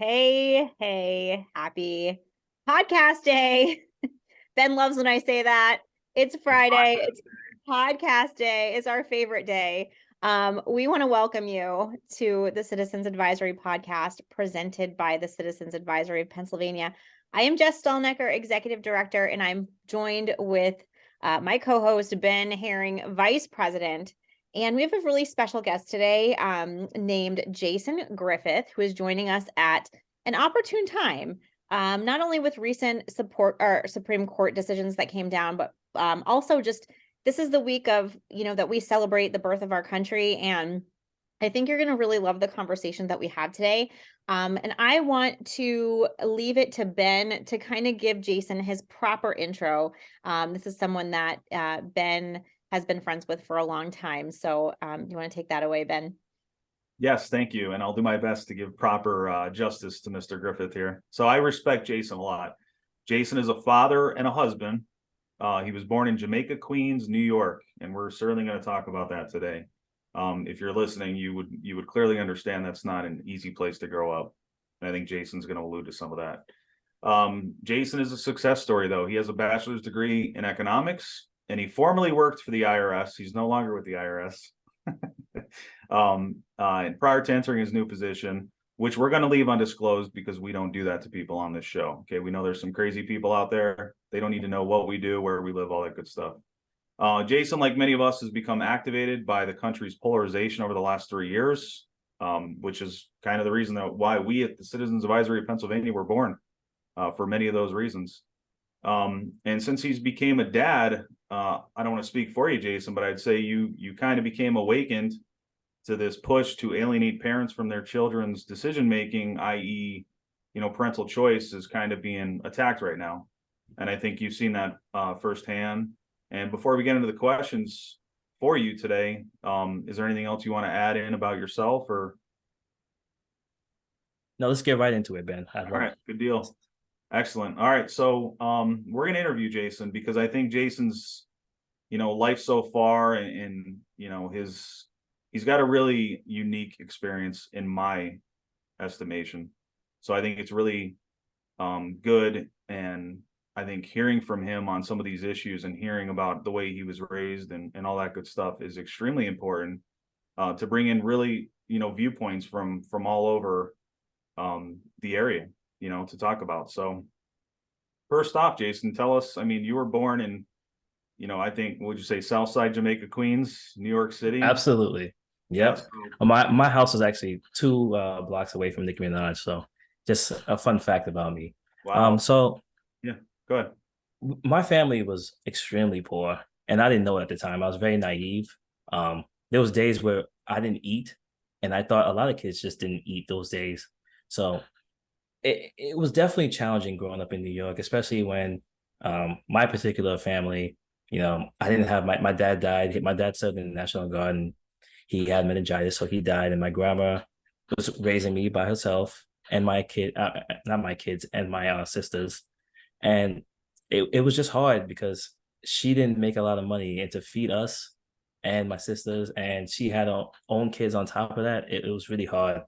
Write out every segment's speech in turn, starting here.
Hey, happy podcast day. Ben loves when I say that. It's It's Friday. podcast It's podcast day. It's our favorite day. We want to welcome you to the Citizens Advisory podcast presented by the Citizens Advisory of Pennsylvania. I am Jess Stahlnecker, Executive Director, and I'm joined with my co-host, Ben Herring, Vice President. And we have a really special guest today named Jason Griffith, who is joining us at an opportune time, not only with recent support or Supreme Court decisions that came down, but also just this is the week of, that we celebrate the birth of our country. And I think you're going to really love the conversation that we have today. And I want to leave it to Ben to kind of give Jason his proper intro. This is someone that Ben has been friends with for a long time. So you want to take that away, Ben? Yes, thank you. And I'll do my best to give proper justice to Mr. Griffith here. So I respect Jason a lot. Jason is a father and a husband. He was born in Jamaica Queens, New York, and we're certainly going to talk about that today. If you're listening, you would clearly understand that's not an easy place to grow up. And I think Jason's going to allude to some of that. Jason is a success story, though. He has a bachelor's degree in economics, and he formerly worked for the IRS. He's no longer with the IRS. And prior to entering his new position, which we're going to leave undisclosed because we don't do that to people on this show. Okay, we know there's some crazy people out there. They don't need to know what we do, where we live, all that good stuff. Jason, like many of us, has become activated by the country's polarization over the last 3 years, which is kind of the reason that why we at the Citizens Advisory of Pennsylvania were born, for many of those reasons. And since he's became a dad, I don't want to speak for you, Jason, but I'd say you kind of became awakened to this push to alienate parents from their children's decision making, i.e., parental choice is kind of being attacked right now. And I think you've seen that firsthand. And before we get into the questions for you today, is there anything else you want to add in about yourself or? No, let's get right into it, Ben. All right, good deal. Excellent. All right, so we're going to interview Jason because I think Jason's, life so far and he's got a really unique experience in my estimation. So I think it's really good, and I think hearing from him on some of these issues and hearing about the way he was raised and all that good stuff is extremely important to bring in really viewpoints from all over the area to talk about. So first off, Jason, tell us, I mean, you were born in I think, would you say Southside Jamaica Queens, New York City? Absolutely. Yep. Yes. My house is actually 2 blocks away from Nicki Minaj. So just a fun fact about me. Wow. So Yeah, go ahead. my family was extremely poor, and I didn't know it at the time. I was very naive. There was days where I didn't eat, and I thought a lot of kids just didn't eat those days. So it was definitely challenging growing up in New York, especially when my particular family, I didn't have my dad died. My dad served in the National Guard, and he had meningitis, so he died. And my grandma was raising me by herself and my kid, not my kids, and my sisters. And it was just hard because she didn't make a lot of money, and to feed us and my sisters, and she had her own kids on top of that, it was really hard.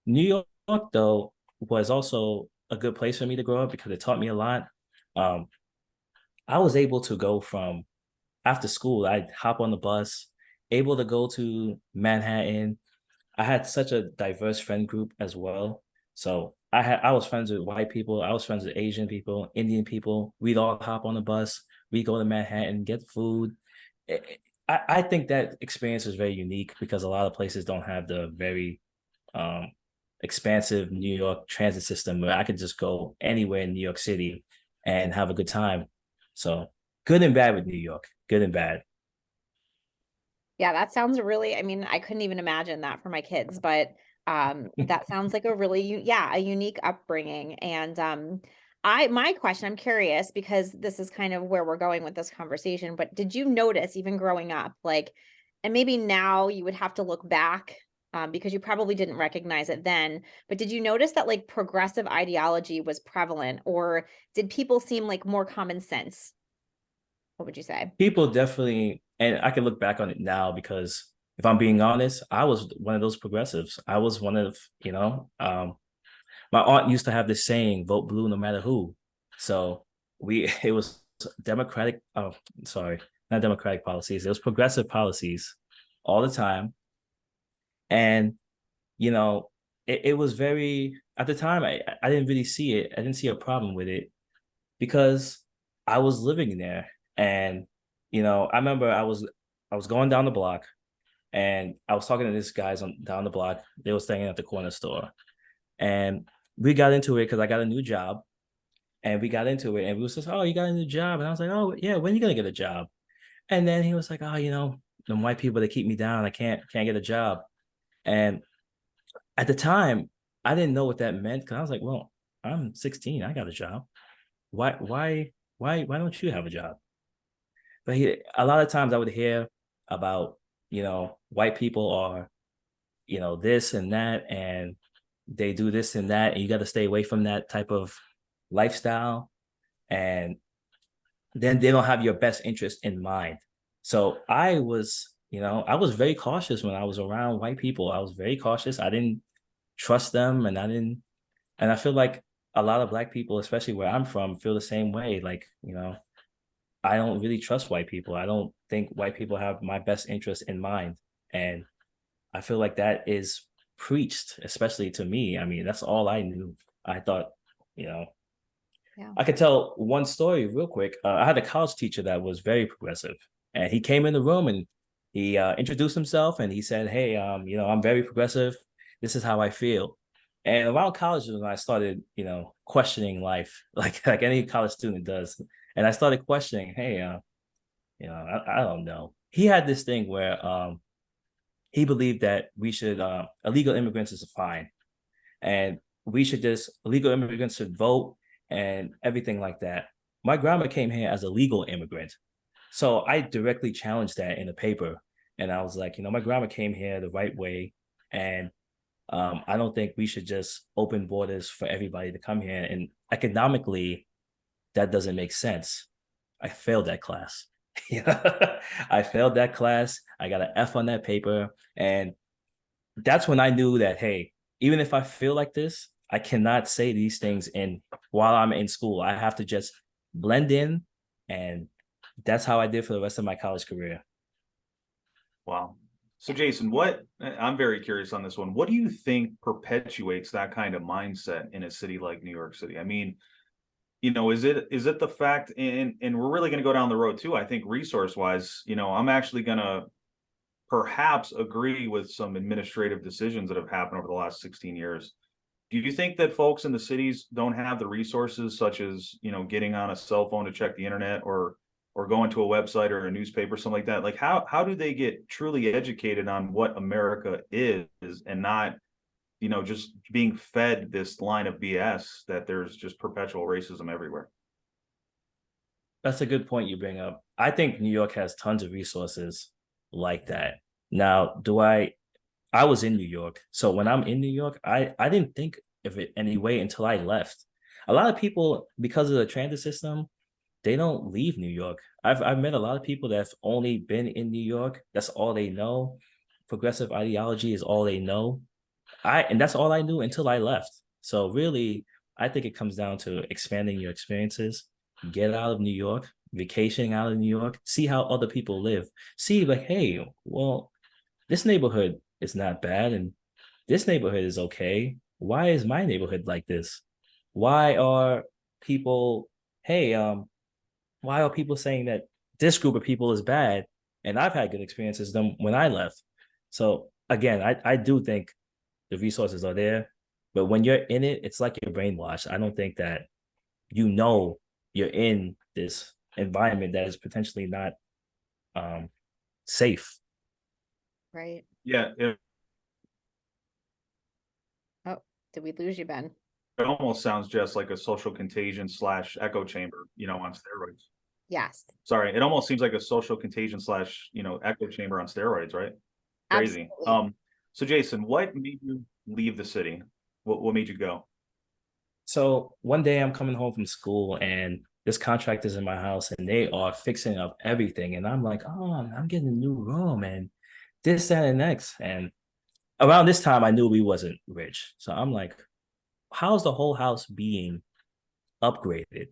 New York, though, was also a good place for me to grow up because it taught me a lot. Um, I was able to go from after school, I'd hop on the bus, able to go to Manhattan. I had such a diverse friend group as well. So I was friends with white people, I was friends with Asian people, Indian people. We'd all hop on the bus, we'd go to Manhattan, get food. I think that experience is very unique because a lot of places don't have the very um, expansive New York transit system where I could just go anywhere in New York City and have a good time. So good and bad with New York, good and bad. Yeah, that sounds really, I mean, I couldn't even imagine that for my kids, but that sounds like a really, a unique upbringing. And my question, I'm curious because this is kind of where we're going with this conversation, but did you notice even growing up, like, and maybe now you would have to look back because you probably didn't recognize it then, but did you notice that like progressive ideology was prevalent, or did people seem like more common sense? What would you say? People definitely, and I can look back on it now because if I'm being honest, I was one of those progressives. I was one of, my aunt used to have this saying, vote blue no matter who. So it was democratic, oh, sorry, not democratic policies. It was progressive policies all the time. And, you know, it was very, at the time, I didn't really see it. I didn't see a problem with it because I was living there. And, I remember I was going down the block and I was talking to this guys on down the block. They were staying at the corner store. And we got into it because I got a new job. And we got into it and we was just, oh, you got a new job. And I was like, oh yeah, when are you gonna get a job? And then he was like, oh, the white people, they keep me down. I can't get a job. And at the time, I didn't know what that meant because I was like, well, I'm 16, I got a job. Why don't you have a job? But a lot of times I would hear about, white people are, this and that, and they do this and that, and you got to stay away from that type of lifestyle. And then they don't have your best interest in mind. So I was very cautious when I was around white people. I was very cautious. I didn't trust them, and I feel like a lot of black people, especially where I'm from, feel the same way. Like, I don't really trust white people. I don't think white people have my best interest in mind. And I feel like that is preached, especially to me. I mean, that's all I knew. I thought, you know, Yeah. I could tell one story real quick. I had a college teacher that was very progressive, and he came in the room and he introduced himself and he said, "Hey, I'm very progressive. This is how I feel." And around college, when I started, questioning life, like any college student does, and I started questioning, "Hey, I don't know." He had this thing where he believed that we should illegal immigrants is fine, and we should just illegal immigrants should vote and everything like that. My grandma came here as a legal immigrant. So I directly challenged that in the paper. And I was like, my grandma came here the right way. And I don't think we should just open borders for everybody to come here. And economically, that doesn't make sense. I failed that class. I failed that class. I got an F on that paper. And that's when I knew that, hey, even if I feel like this, I cannot say these things while I'm in school. I have to just blend in, and that's how I did for the rest of my college career. Wow. So Jason, I'm very curious on this one. What do you think perpetuates that kind of mindset in a city like New York City? I mean, is it the fact, and we're really going to go down the road too, I think resource wise, I'm actually going to perhaps agree with some administrative decisions that have happened over the last 16 years. Do you think that folks in the cities don't have the resources, such as, getting on a cell phone to check the internet, or going to a website or a newspaper, something like that? Like, how do they get truly educated on what America is, and not, just being fed this line of BS that there's just perpetual racism everywhere? That's a good point you bring up. I think New York has tons of resources like that. Now, I was in New York. So when I'm in New York, I didn't think of it anyway until I left. A lot of people, because of the transit system, they don't leave New York. I've met a lot of people that have only been in New York. That's all they know. Progressive ideology is all they know. And that's all I knew until I left. So really, I think it comes down to expanding your experiences. Get out of New York, vacationing out of New York, see how other people live. See, like, hey, well, this neighborhood is not bad, and this neighborhood is okay. Why is my neighborhood like this? Why are people, hey, why are people saying that this group of people is bad? And I've had good experiences them when I left. So again, I do think the resources are there, but when you're in it, it's like you're brainwashed. I don't think that you're in this environment that is potentially not safe. Right. Yeah, Oh, did we lose you, Ben? it almost sounds just like a social contagion slash echo chamber, on steroids. Yes. Sorry, it almost seems like a social contagion slash, echo chamber on steroids, right? Crazy. Absolutely. So Jason, what made you leave the city? What made you go? So one day I'm coming home from school and this contractor's in my house and they are fixing up everything. And I'm like, oh, I'm getting a new room and this, that, and next. And around this time, I knew we wasn't rich. So I'm like, how's the whole house being upgraded?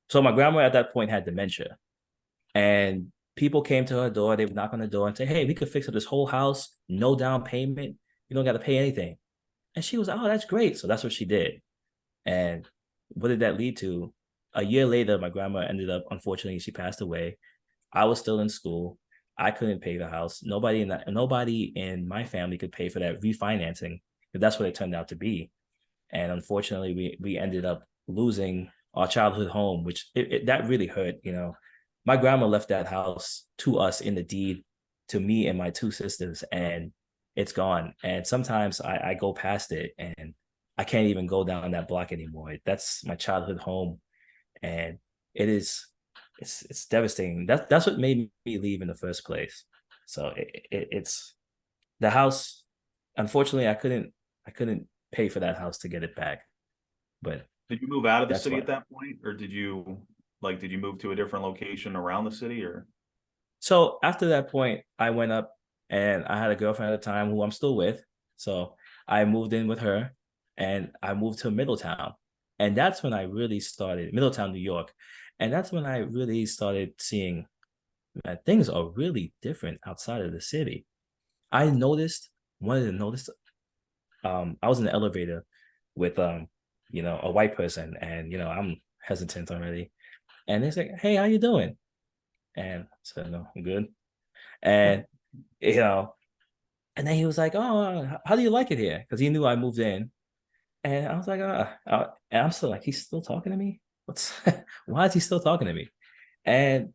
So my grandma at that point had dementia, and people came to her door. They would knock on the door and say, "Hey, we could fix up this whole house, no down payment. You don't got to pay anything." And she was, "Oh, that's great." So that's what she did. And what did that lead to? A year later, my grandma ended up, unfortunately, she passed away. I was still in school. I couldn't pay the house. Nobody in my family could pay for that refinancing. But that's what it turned out to be. And unfortunately, we ended up losing our childhood home, which that really hurt. My grandma left that house to us in the deed to me and my two sisters, and it's gone. And sometimes I go past it and I can't even go down that block anymore. That's my childhood home, and it's devastating. That's what made me leave in the first place. So it's the house. Unfortunately, I couldn't pay for that house to get it back. But Did you move out of the that's city why. at that point, or did you move to a different location around the city, or? So after that point, I went up and I had a girlfriend at the time who I'm still with. So I moved in with her and I moved to Middletown. And that's when I really started, Middletown, New York. And that's when I really started seeing that things are really different outside of the city. I noticed, wanted to notice, I was in the elevator with a white person, and I'm hesitant already. And they say, "Hey, how you doing?" And I said, "No, I'm good." And you know, and then he was like, "Oh, how do you like it here?" Because he knew I moved in, and I was like, and I'm still like, he's still talking to me. What's why is he still talking to me? And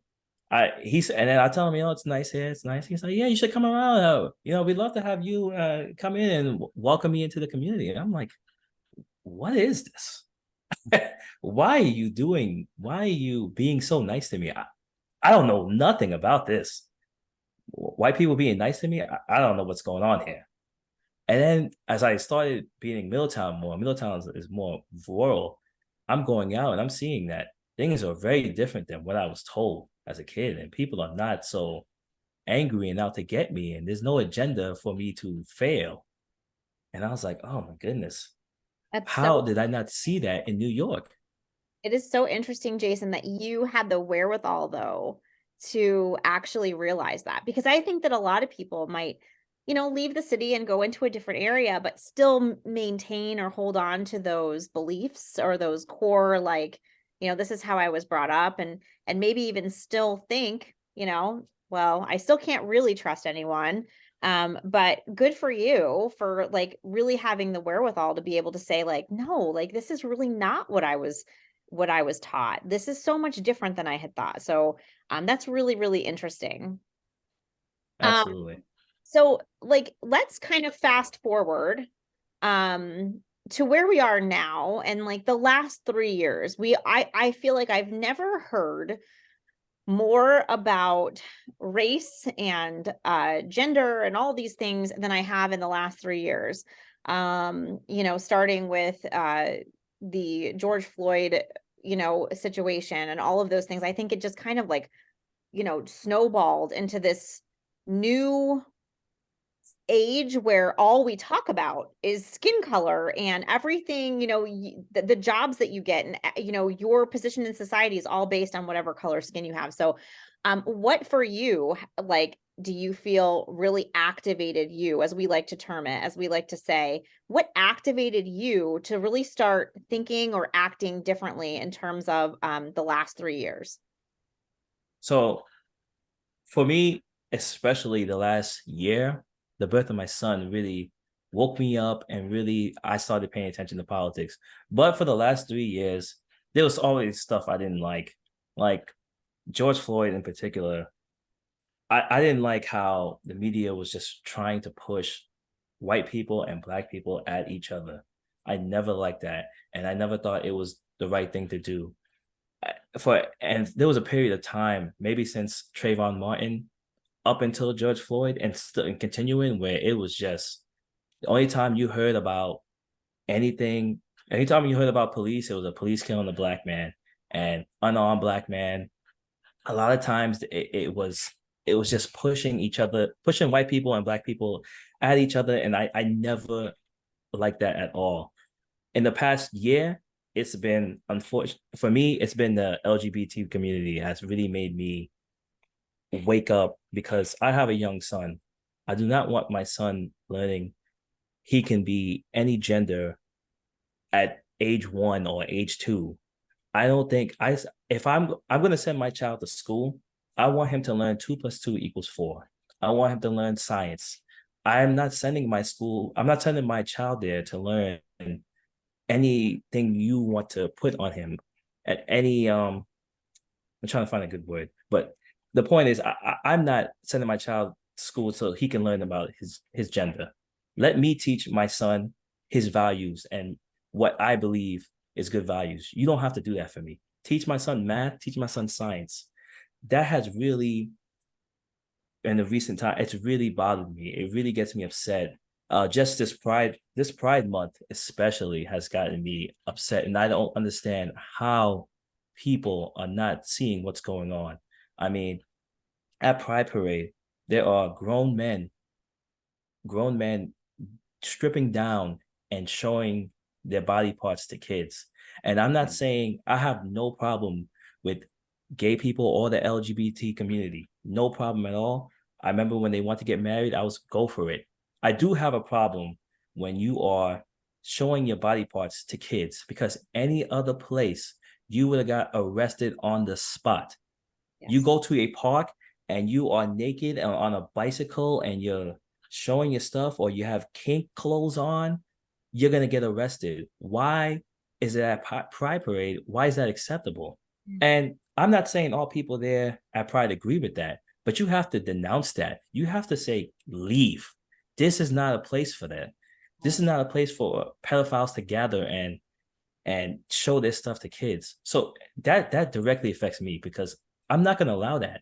and then I tell him, it's nice here, it's nice. He's like, "Yeah, you should come around. We'd love to have you come in and welcome me into the community." And I'm like, "What is this? Why are you being so nice to me? I don't know nothing about this. White people being nice to me, I don't know what's going on here." And then as I started being in Middletown more, Middletown is more rural. I'm going out and I'm seeing that things are very different than what I was told as a kid. And people are not so angry and out to get me. And there's no agenda for me to fail. And I was like, oh my goodness, That's how so did I not see that in New York? It is so interesting, Jason, that you had the wherewithal, though, to actually realize that. Because I think that a lot of people might, leave the city and go into a different area, but still maintain or hold on to those beliefs or those core, like, this is how I was brought up, and maybe even still think, well, I still can't really trust anyone. But good for you for like really having the wherewithal to be able to say, like, no, like this is really not what I was taught. This is so much different than I had thought. So that's really, really interesting. Um, Absolutely. so like let's kind of fast forward um to where we are now and like the last 3 years. I feel like I've never heard more about race and gender and all these things than I have in the last 3 years. Starting with the George Floyd, situation and all of those things. I think it just kind of like, snowballed into this new age where all we talk about is skin color and everything, the jobs that you get and your position in society is all based on whatever color skin you have. So what for you, like, do you feel really activated you, as we like to term it, as we like to say, what activated you to really start thinking or acting differently in terms of the last 3 years? So for me, especially the last year, the birth of my son really woke me up, and really I started paying attention to politics. But for the last 3 years, there was always stuff I didn't like George Floyd in particular. I didn't like how the media was just trying to push white people and black people at each other. I never liked that. And I never thought it was the right thing to do. And there was a period of time, maybe since Trayvon Martin up until George Floyd, and still and continuing, where it was just the only time you heard about anything, anytime you heard about police, it was a police killing a black man, and unarmed black man. A lot of times it was just pushing each other, pushing white people and black people at each other, and I never liked that at all. in the past year, it's been unfortunate for me. It's been the LGBT community has really made me wake up because I have a young son. I do not want my son learning he can be any gender at age 1 or age 2. I don't think I if I'm going to send my child to school, I want him to learn 2 plus 2 equals 4. I want him to learn science. I'm not sending my child there to learn anything you want to put on him at any I'm trying to find a good word, but the point is I'm not sending my child to school so he can learn about his gender. Let me teach my son his values and what I believe is good values. You don't have to do that for me. Teach my son math, teach my son science. That has really, in the recent time, it's really bothered me. It really gets me upset. Just this Pride Month especially has gotten me upset, and I don't understand how people are not seeing what's going on. I mean, at Pride Parade, there are grown men stripping down and showing their body parts to kids. And I'm not saying I have no problem with gay people or the LGBT community, no problem at all. I remember when they want to get married, I was go for it. I do have a problem when you are showing your body parts to kids because any other place you would have got arrested on the spot. Yes. You go to a park and you are naked and on a bicycle and you're showing your stuff or you have kink clothes on, you're going to get arrested. Why is it at Pride Parade? Why is that acceptable? Mm-hmm. And I'm not saying all people there at Pride agree with that, but you have to denounce that. You have to say, leave. This is not a place for that. This is not a place for pedophiles to gather and show their stuff to kids. So that directly affects me because I'm not going to allow that.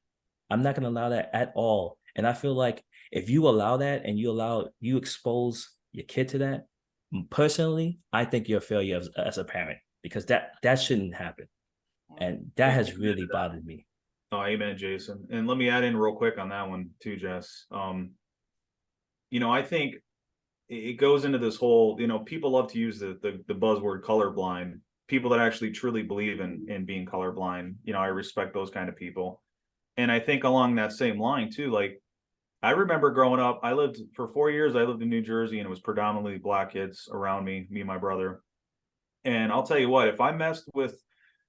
I'm not going to allow that at all. And I feel like if you allow that and you expose your kid to that, personally, I think you're a failure as a parent because that shouldn't happen. And that has really bothered me. Oh, amen, Jason. And let me add in real quick on that one too, Jess. I think it goes into this whole, people love to use the buzzword colorblind. People that actually truly believe in being colorblind, I respect those kind of people. And I think along that same line too, like I remember growing up, I lived for 4 years, I lived in New Jersey and it was predominantly Black kids around me and my brother. And I'll tell you what, if I messed with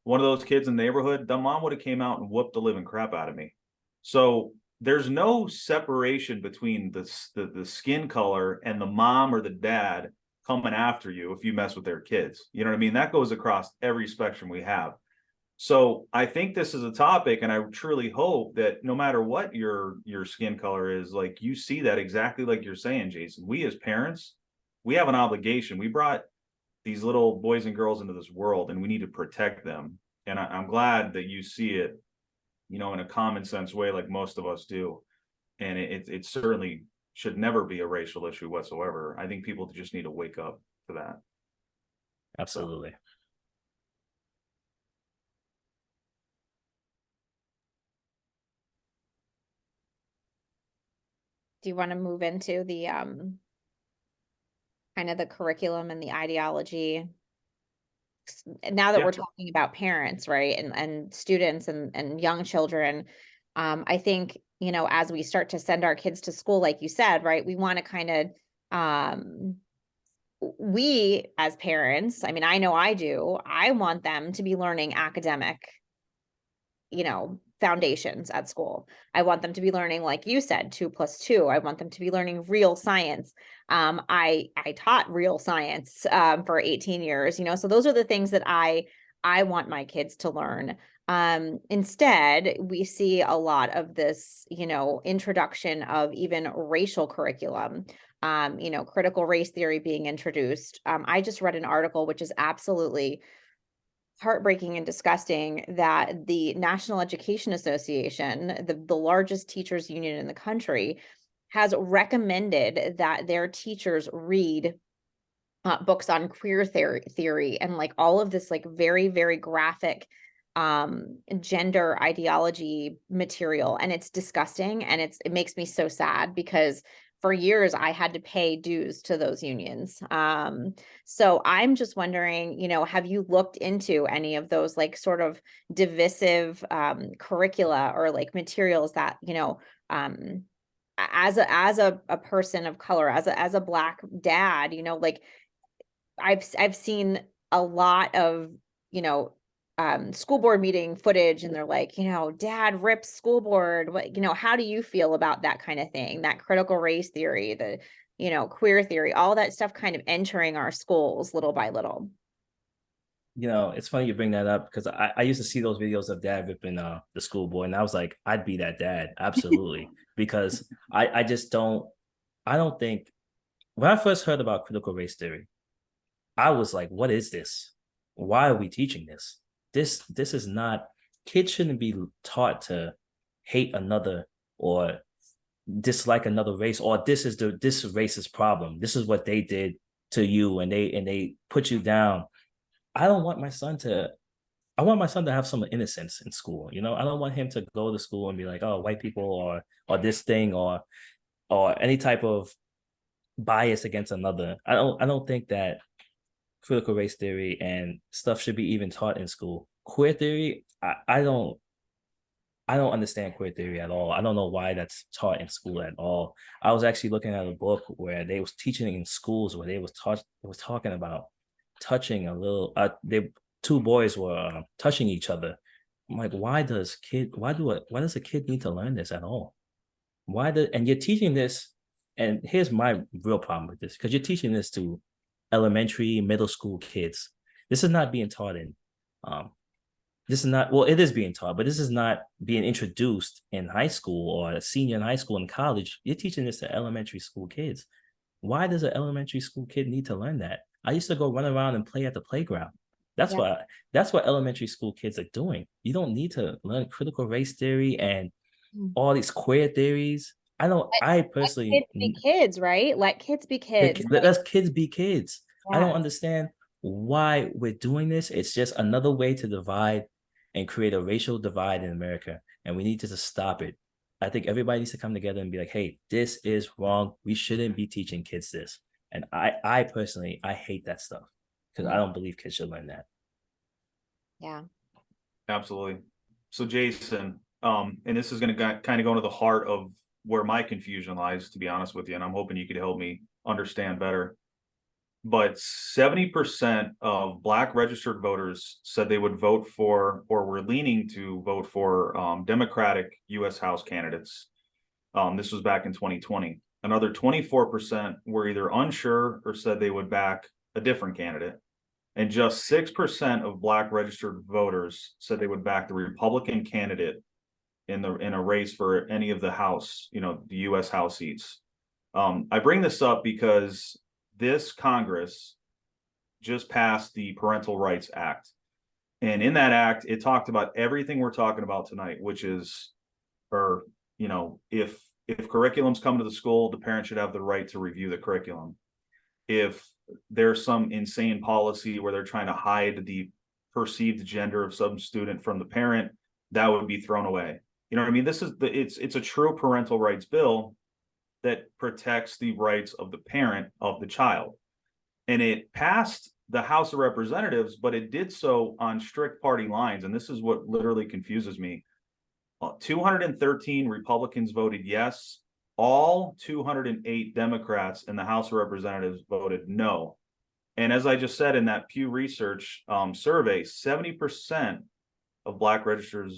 one of those kids in the neighborhood, the mom would have came out and whooped the living crap out of me. So there's no separation between the skin color and the mom or the dad coming after you if you mess with their kids. You know what I mean? That goes across every spectrum we have. So I think this is a topic, and I truly hope that no matter what your skin color is, like you see that exactly like you're saying, Jason. We as parents, we have an obligation. We brought these little boys and girls into this world, and we need to protect them. And I'm glad that you see it, in a common sense way, like most of us do. And it certainly should never be a racial issue whatsoever. I think people just need to wake up to that. Absolutely. Do you want to move into the kind of the curriculum and the ideology now that we're talking about parents, right, and students and young children? I think, as we start to send our kids to school, like you said, right, we want to kind of we as parents, I mean, I know I do, I want them to be learning academic, foundations at school. I want them to be learning, like you said, 2 plus 2. I want them to be learning real science. I taught real science for 18 years, so those are the things that I want my kids to learn. Instead, we see a lot of this, introduction of even racial curriculum, critical race theory being introduced. I just read an article, which is absolutely heartbreaking and disgusting, that the National Education Association, the largest teachers union in the country, has recommended that their teachers read books on queer theory and like all of this like very, very graphic gender ideology material. And it's disgusting. And it makes me so sad because for years I had to pay dues to those unions. So I'm just wondering, have you looked into any of those like sort of divisive curricula or like materials that, as a person of color, as a Black dad, like I've seen a lot of, school board meeting footage, and they're like, dad rips school board. How do you feel about that kind of thing? That critical race theory, the, queer theory, all that stuff kind of entering our schools little by little. It's funny you bring that up because I used to see those videos of dad ripping the school board, and I was like, I'd be that dad, absolutely. Because I just I don't think when I first heard about critical race theory, I was like, what is this? Why are we teaching this? This is not, kids shouldn't be taught to hate another or dislike another race, or this race's problem. This is what they did to you, and they put you down. I want my son to have some innocence in school. I don't want him to go to school and be like, oh, white people or this thing or any type of bias against another. I don't think that critical race theory and stuff should be even taught in school. Queer theory, I don't understand queer theory at all. I don't know why that's taught in school at all. I was actually looking at a book where they was teaching in schools where they was talking about touching a little. Two boys were touching each other. I'm like, why does a kid need to learn this at all? And you're teaching this, and here's my real problem with this, because you're teaching this to elementary, middle school kids. This is not being taught in this is not, well, it is being taught, but this is not being introduced in high school or senior in high school and college. You're teaching this to elementary school kids. Why does an elementary school kid need to learn that? I used to go run around and play at the playground. That's what elementary school kids are doing. You don't need to learn critical race theory and all these queer theories. I personally let kids be kids, right? Let kids be kids. Let kids be kids. Yeah. I don't understand why we're doing this. It's just another way to divide and create a racial divide in America, and we need to just stop it. I think everybody needs to come together and be like, hey, this is wrong. We shouldn't be teaching kids this. And I personally, I hate that stuff because I don't believe kids should learn that. Yeah. Absolutely. So Jason, and this is going to kind of go into the heart of where my confusion lies, to be honest with you, and I'm hoping you could help me understand better. But 70% of Black registered voters said they would vote for, or were leaning to vote for, Democratic U.S. House candidates. This was back in 2020. Another 24% were either unsure or said they would back a different candidate. And just 6% of Black registered voters said they would back the Republican candidate in a race for any of the House, the U.S. House seats. I bring this up because this Congress just passed the Parental Rights Act. And in that act, it talked about everything we're talking about tonight, which is, if curriculums come to the school, the parent should have the right to review the curriculum. If there's some insane policy where they're trying to hide the perceived gender of some student from the parent, that would be thrown away. You know what I mean? It's a true parental rights bill that protects the rights of the parent of the child. And it passed the House of Representatives, but it did so on strict party lines. And this is what literally confuses me. 213 Republicans voted yes. All 208 Democrats in the House of Representatives voted no. And as I just said in that Pew Research survey, 70% of Black registered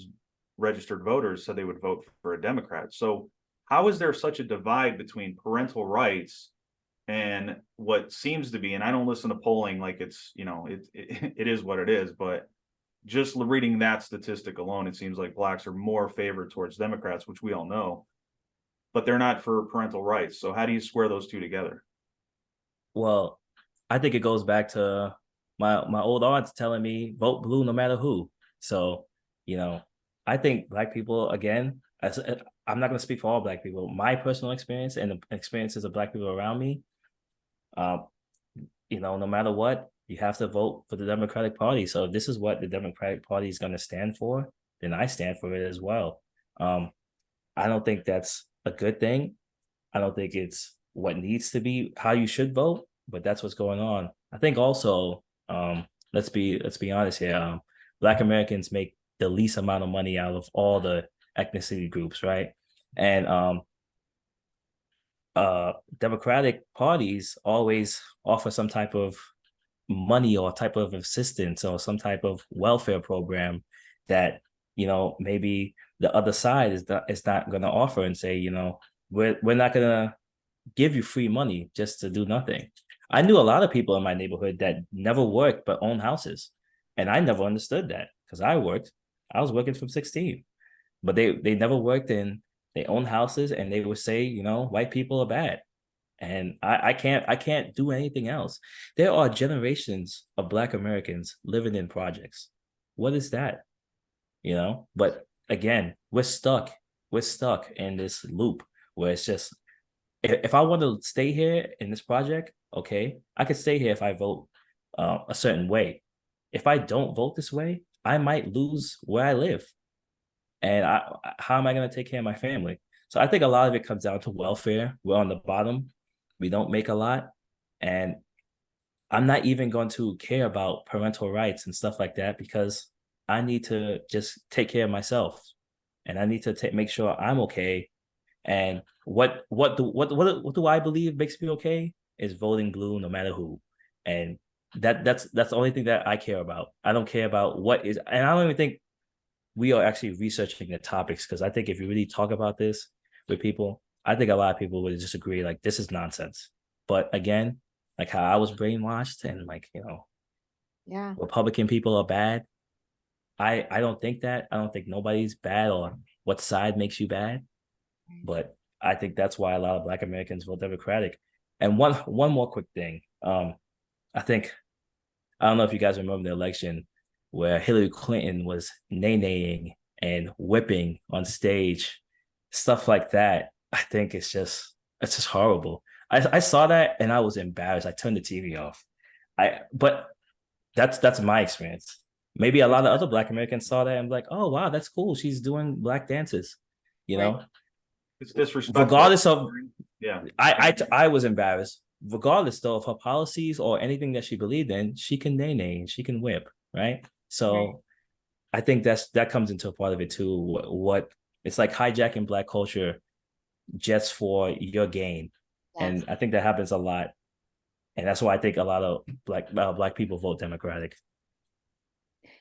voters said they would vote for a Democrat. So how is there such a divide between parental rights and what seems to be, and I don't listen to polling like it's, it is what it is, but just reading that statistic alone, it seems like Blacks are more favored towards Democrats, which we all know, but they're not for parental rights. So how do you square those two together? Well, I think it goes back to my old aunts telling me vote blue no matter who. So, I think Black people, again, I'm not going to speak for all Black people. My personal experience and the experiences of Black people around me, no matter what, you have to vote for the Democratic Party. So if this is what the Democratic Party is going to stand for, then I stand for it as well. I don't think that's a good thing. I don't think it's what needs to be how you should vote, but that's what's going on. I think also, let's be honest here. Black Americans make the least amount of money out of all the ethnicity groups, right? And Democratic parties always offer some type of money or type of assistance or some type of welfare program that, maybe the other side is not going to offer, and say, we're not going to give you free money just to do nothing. I knew a lot of people in my neighborhood that never worked but owned houses, and I never understood that because I worked. I was working from 16, but they never worked, and they own houses, and they would say, white people are bad. And I can't do anything else. There are generations of Black Americans living in projects. What is that? But again, we're stuck in this loop where it's just, if I want to stay here in this project, okay, I could stay here if I vote a certain way. If I don't vote this way, I might lose where I live. And how am I going to take care of my family? So I think a lot of it comes down to welfare. We're on the bottom. We don't make a lot. And I'm not even going to care about parental rights and stuff like that, because I need to just take care of myself, and I need to make sure I'm okay. And what do I believe makes me okay is voting blue no matter who. And that's the only thing that I care about. I don't care about what is, and I don't even think we are actually researching the topics, because I think if you really talk about this with people, I think a lot of people would just agree like this is nonsense. But again, like how I was brainwashed, and like, Yeah. Republican people are bad. I don't think that. I don't think nobody's bad or what side makes you bad. But I think that's why a lot of Black Americans vote Democratic. And one more quick thing. I think, I don't know if you guys remember the election where Hillary Clinton was nay-naying and whipping on stage, stuff like that. I think it's just horrible. I saw that and I was embarrassed. I turned the TV off. But that's my experience. Maybe a lot of other Black Americans saw that and like, oh wow, that's cool. She's doing Black dances, you Right. know. It's disrespectful. Regardless of, Yeah. I was embarrassed. Regardless though of her policies or anything that she believed in, she can nay and she can whip, right? So Right. I think that comes into a part of it too. What it's like hijacking Black culture just for your gain, Yes. and I think that happens a lot, and that's why I think a lot of Black people vote Democratic.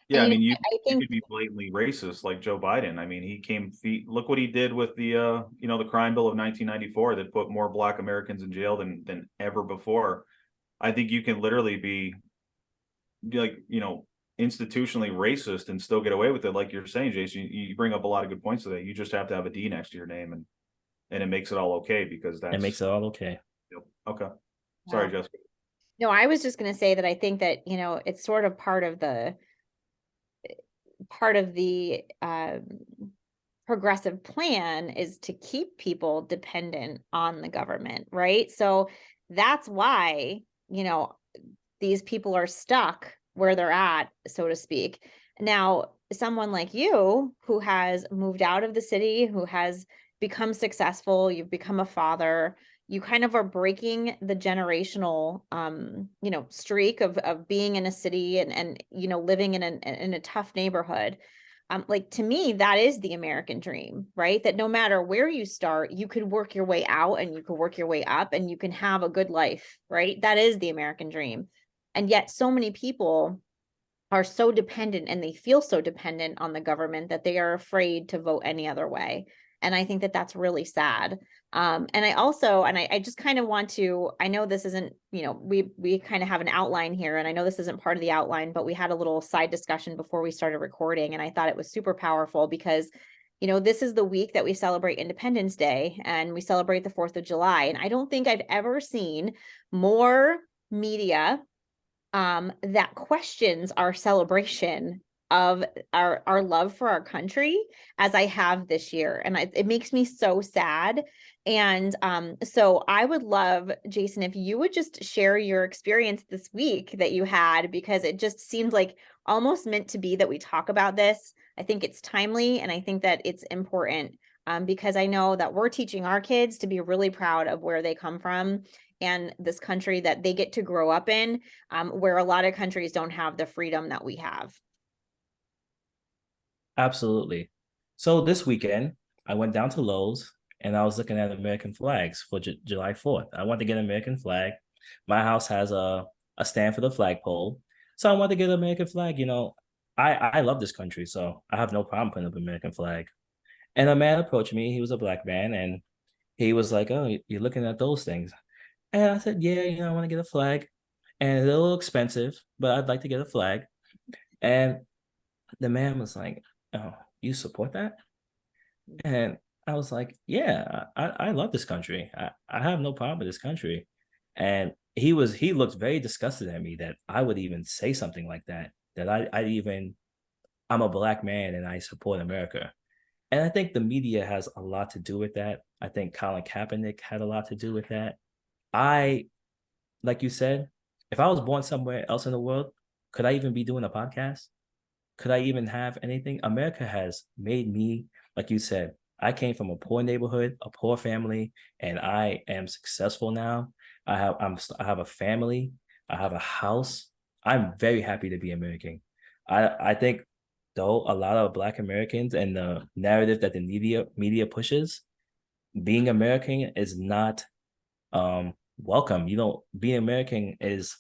Yeah, I And mean, you I you think, could be blatantly racist like Joe Biden. I mean, look what he did with the crime bill of 1994 that put more Black Americans in jail than ever before. I think you can literally be like, institutionally racist and still get away with it. Like you're saying, Jason, you bring up a lot of good points today. You just have to have a D next to your name, and it makes it all okay, because It makes it all okay. okay. Sorry, wow. Jessica. No, I was just going to say that I think that, it's sort of part of the progressive plan is to keep people dependent on the government, right? So that's why, these people are stuck where they're at, so to speak. Now, someone like you who has moved out of the city, who has become successful, you've become a father, you kind of are breaking the generational streak of being in a city and living in a tough neighborhood. Like, to me, that is the American dream, right? That no matter where you start, you could work your way out and you could work your way up and you can have a good life, right? That is the American dream. And yet so many people are so dependent, and they feel so dependent on the government, that they are afraid to vote any other way. And I think that that's really sad. And I just kind of want to, I know this isn't, we kind of have an outline here, and I know this isn't part of the outline, but we had a little side discussion before we started recording, and I thought it was super powerful because, this is the week that we celebrate Independence Day and we celebrate the 4th of July. And I don't think I've ever seen more media that questions our celebration of our love for our country as I have this year. And it makes me so sad. And so I would love, Jason, if you would just share your experience this week that you had, because it just seemed like almost meant to be that we talk about this. I think it's timely, and I think that it's important because I know that we're teaching our kids to be really proud of where they come from and this country that they get to grow up in, where a lot of countries don't have the freedom that we have. Absolutely. So this weekend, I went down to Lowe's and I was looking at American flags for July 4th. I wanted to get an American flag. My house has a stand for the flagpole. So I wanted to get an American flag. I love this country, so I have no problem putting up an American flag. And a man approached me. He was a black man, and he was like, "Oh, you're looking at those things." And I said, "Yeah, I want to get a flag. And it's a little expensive, but I'd like to get a flag." And the man was like, "Oh, you support that?" And I was like, "Yeah, I love this country. I have no problem with this country." And he looked very disgusted at me that I would even say something like that. That I'm a black man and I support America. And I think the media has a lot to do with that. I think Colin Kaepernick had a lot to do with that. I, like you said, if I was born somewhere else in the world, could I even be doing a podcast? Could I even have anything? America has made me, like you said, I came from a poor neighborhood, a poor family, and I am successful now. I have a family, I have a house. I'm very happy to be American. I think though a lot of Black Americans and the narrative that the media pushes, being American is not welcome. Being American is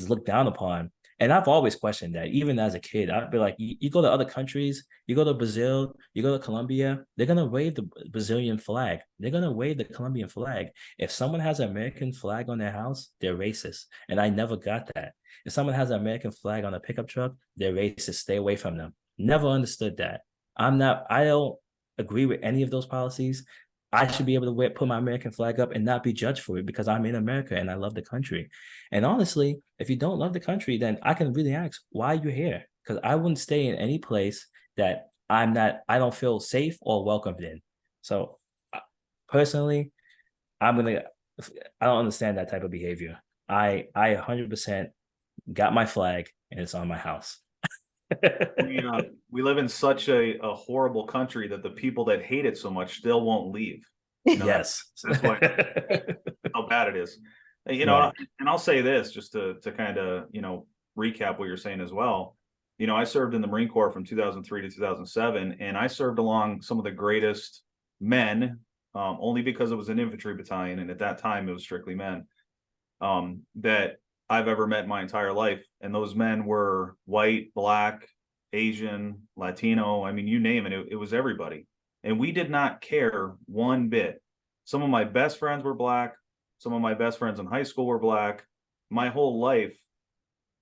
looked down upon. And I've always questioned that. Even as a kid, I'd be like, you go to other countries, you go to Brazil, you go to Colombia, they're gonna wave the Brazilian flag. They're gonna wave the Colombian flag. If someone has an American flag on their house, they're racist. And I never got that. If someone has an American flag on a pickup truck, they're racist. Stay away from them. Never understood that. I don't agree with any of those policies. I should be able to put my American flag up and not be judged for it because I'm in America and I love the country. And honestly, if you don't love the country, then I can really ask why you're here. Because I wouldn't stay in any place that I don't feel safe or welcomed in. So personally, I'm gonna, I don't understand that type of behavior. I 100% got my flag and it's on my house. We live in such a horrible country that the people that hate it so much still won't leave. Yes. That's why how bad it is. Right. And I'll say this just to kind of, recap what you're saying as well. I served in the Marine Corps from 2003 to 2007, and I served along some of the greatest men, only because it was an infantry battalion, and at that time it was strictly men, that I've ever met in my entire life. And those men were white, black, Asian, Latino. I mean, you name it, it was everybody. And we did not care one bit. Some of my best friends were black. Some of my best friends in high school were black. My whole life,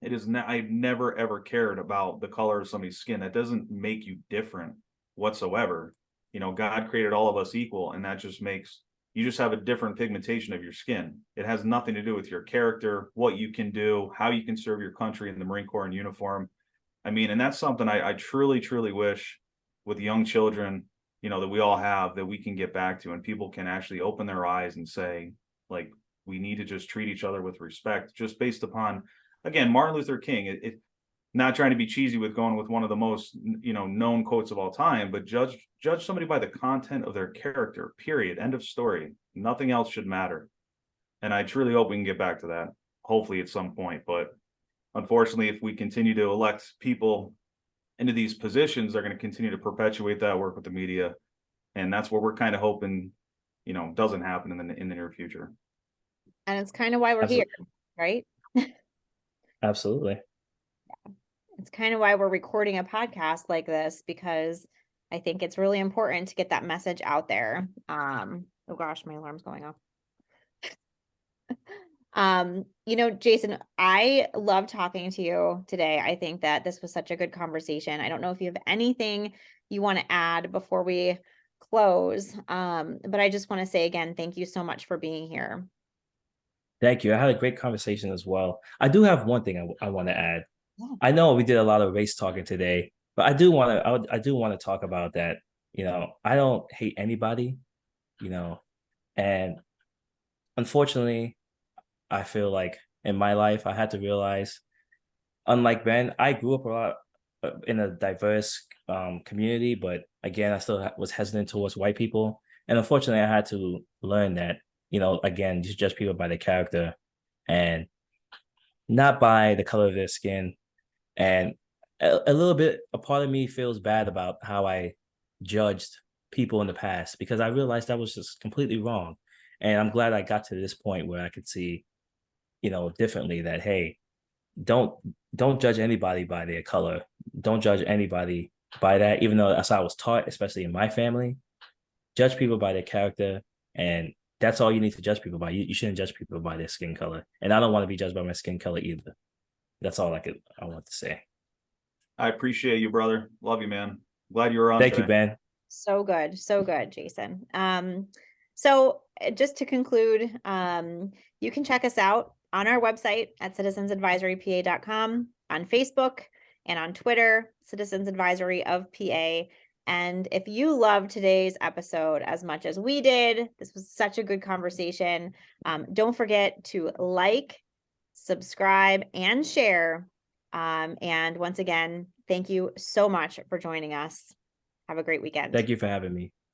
I've never ever cared about the color of somebody's skin. That doesn't make you different whatsoever. God created all of us equal, and that just makes you just have a different pigmentation of your skin. It has nothing to do with your character, what you can do, how you can serve your country in the Marine Corps in uniform. I mean, and that's something I truly, truly wish with young children, that we all have, that we can get back to, and people can actually open their eyes and say, like, we need to just treat each other with respect, just based upon, again, Martin Luther King. Not trying to be cheesy with going with one of the most known quotes of all time, but judge somebody by the content of their character, period, end of story. Nothing else should matter. And I truly hope we can get back to that, hopefully at some point. But unfortunately, if we continue to elect people into these positions, they're going to continue to perpetuate that work with the media, and that's what we're kind of hoping doesn't happen in the near future. And it's kind of why we're here, right? Absolutely. It's kind of why we're recording a podcast like this, because I think it's really important to get that message out there. Oh gosh, my alarm's going off. Jason, I love talking to you today. I think that this was such a good conversation. I don't know if you have anything you want to add before we close. But I just want to say again, thank you so much for being here. Thank you. I had a great conversation as well. I do have one thing I want to add. Yeah. I know we did a lot of race talking today, but I do want to talk about that. I don't hate anybody, and unfortunately, I feel like in my life I had to realize, unlike Ben, I grew up a lot in a diverse community, but again, I still was hesitant towards white people. And unfortunately, I had to learn that, again, you judge people by their character and not by the color of their skin. And a little bit, a part of me feels bad about how I judged people in the past because I realized that was just completely wrong. And I'm glad I got to this point where I could see, differently that, hey, don't don't judge anybody by their color. Don't judge anybody by that, even though that's how I was taught, especially in my family. Judge people by their character, and that's all you need to judge people by. You shouldn't judge people by their skin color. And I don't want to be judged by my skin color either. That's all I want to say. I appreciate you, brother. Love you, man. Glad you were on Thank today. you, Ben. So good, Jason. So just to conclude, you can check us out on our website at citizensadvisorypa.com, on Facebook and on Twitter, Citizens Advisory of PA. And if you loved today's episode as much as we did, this was such a good conversation. Don't forget to like, subscribe, and share. And once again, thank you so much for joining us. Have a great weekend. Thank you for having me.